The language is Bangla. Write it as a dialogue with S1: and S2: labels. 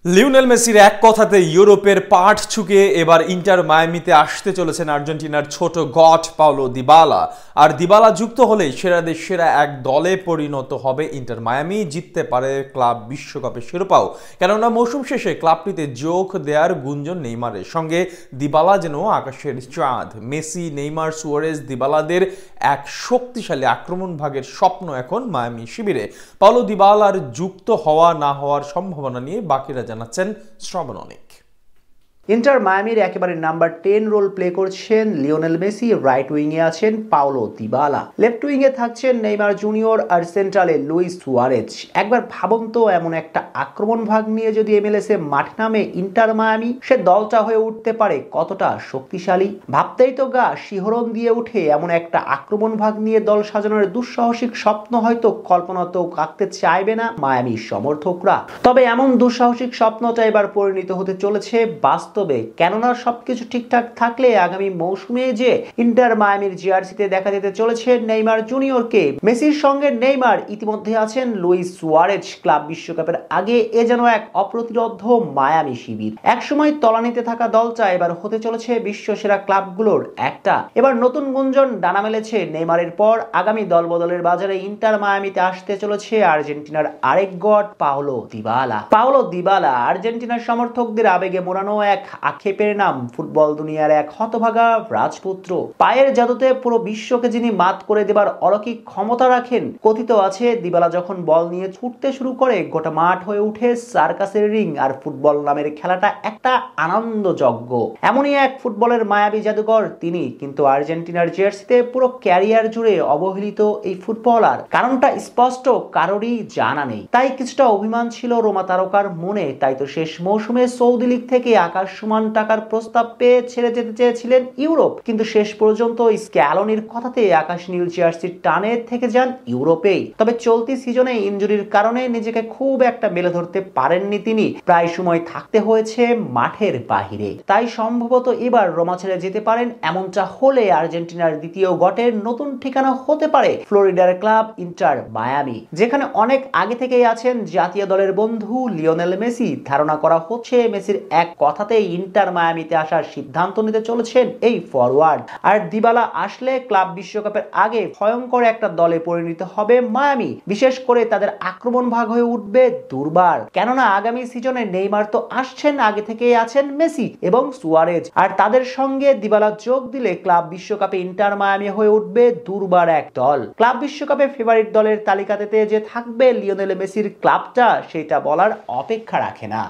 S1: লিওনেল মেসির এক কথাতে ইউরোপের পাঠ ছুঁকে এবার ইন্টার মায়ামিতে আসতে চলেছেন আর্জেন্টিনার ছোট গট পাওলো দিবালা। আর দিবালা যুক্ত হলে সেরাদের সেরা এক দলে পরিণত হবে ইন্টার মায়ামি, জিততে পারে ক্লাব বিশ্বকাপের শিরোপাও। কেননা মৌসুম শেষে ক্লাবটিতে যোগ দেওয়ার গুঞ্জন নেইমারের সঙ্গে দিবালা যেন আকাশের চাঁদ। মেসি, নেইমার, সুয়ারেজ, দিবালাদের এক শক্তিশালী আক্রমণ ভাগের স্বপ্ন এখন মায়ামি শিবিরে। পাওলো দিবালার যুক্ত হওয়া না হওয়ার সম্ভাবনা নিয়ে বাকিরা জানাচ্ছেন শ্রবণ অনেক।
S2: ইন্টার মায়ামির একেবারে নাম্বার 10 রোল প্লে করছেন লিওনেল মেসি, রাইট উইংয়ে আছেন পাওলো দিবালা, লেফট উইংয়ে থাকছেন নেইমার জুনিয়র আর সেন্ট্রালে লুইস সুয়ারেজ। একবার ভাবুন তো, এমন একটা আক্রমণ ভাগ নিয়ে যদি এমএলএসে মাঠে নামে ইন্টার মায়ামি, সে দলটা হয়ে উঠতে পারে কতটা শক্তিশালী। ভাবতেই তো গা শিহরণ দিয়ে উঠে। এমন একটা আক্রমণ ভাগ নিয়ে দল সাজানোর দুঃসাহসিক স্বপ্ন হয়তো কল্পনাতেও আঁকতে চাইবে না মায়ামির সমর্থকরা। তবে এমন দুঃসাহসিক স্বপ্নটা এবার পরিণত হতে চলেছে বাস্তবে। কেননা সবকিছু ঠিকঠাক থাকলে আগামী মৌসুমে যে ইন্টার মায়ামির জার্সিতে দেখা যেতে চলেছে নেইমার জুনিয়রকে। মেসির সঙ্গে নেইমার, ইতিমধ্যে আছেন লুইস সুয়ারেজ। ক্লাব বিশ্বকাপের আগে এ যেন এক অপ্রতিরোধ্য মায়ামি শিবির। একসময় তলানিতে থাকা দলটা এবার হতে চলেছে বিশ্ব সেরা ক্লাবগুলোর একটা। এবার নতুন গুঞ্জন ডানা মেলেছে নেইমারের পর আগামী দল বদলের বাজারে ইন্টার মায়ামিতে আসতে চলেছে আর্জেন্টিনার আরেক god Paulo Dybala. Paulo Dybala আর্জেন্টিনার সমর্থকদের আবেগে মোড়ানো এক আক্ষেপের নাম। ফুটবল দুনিয়ার এক হতভাগা রাজপুত্র। পায়ের জাদুতে পুরো বিশ্বকে যিনি মাত করে দেবার অলৌকিক ক্ষমতা রাখেন। কথিত আছে দিবালা যখন বল নিয়ে ছুটতে শুরু করে গোটা মাঠ হয়ে উঠে সার্কাসের রিং, আর ফুটবল নামের খেলাটা একটা আনন্দযজ্ঞ। এমনই এক ফুটবলের মায়াবী জাদুকর তিনি। কিন্তু আর্জেন্টিনার জার্সিতে পুরো ক্যারিয়ার জুড়ে অবহেলিত এই ফুটবলার, কারণটা স্পষ্ট কারোরই জানা নেই। তাই কিছুটা অভিমান ছিল রোমা তারকার মনে। তাই তো শেষ মৌসুমে সৌদি লীগ থেকে আকাশ সমান টাকার প্রস্তাব পেয়ে ছেড়ে যেতে চেয়েছিলেন ইউরোপ। কিন্তু শেষ পর্যন্ত স্ক্যালোনির কথাতে আকাশ নীল জার্সির টানে থেকে যান ইউরোপেই। তবে চলতি সিজনে ইনজুরির কারণে নিজেকে খুব একটা মেলে ধরতে পারেননি তিনি। প্রায় সময় থাকতে হয়েছে মাঠের বাহিরে। তাই সম্ভবত এবার রোমা ছেড়ে যেতে পারেন। এমনটা হলে আর্জেন্টিনার দ্বিতীয় গটের নতুন ঠিকানা হতে পারে ফ্লোরিডার ক্লাব ইন্টার মায়ামি, যেখানে অনেক আগে থেকেই আছেন জাতীয় দলের বন্ধু লিওনেল মেসি। ধারণা করা হচ্ছে মেসির এক কথাতে ইন্টার মায়ামিতে আসার সিদ্ধান্ত নিতে চলেছেন এই ফরওয়ার্ড। আর দিবালা আসলে ক্লাব বিশ্বকাপের আগে ভয়ঙ্কর একটা দলে পরিণত হবে মায়ামি। বিশেষ করে তাদের আক্রমণ ভাগ হয়ে উঠবে দুর্বার। কেননা আগামী সিজনে নেইমার তো আসছেন, আগে থেকেই আছেন মেসি এবং সুয়ারেজ। আর তাদের সঙ্গে দিবালা যোগ দিলে ক্লাব বিশ্বকাপে ইন্টার মায়ামি হয়ে উঠবে দুর্বার এক দল। ক্লাব বিশ্বকাপে ফেভারিট দলের তালিকাতে যে থাকবে লিওনেল মেসির ক্লাবটা, সেটা বলার অপেক্ষা রাখে না।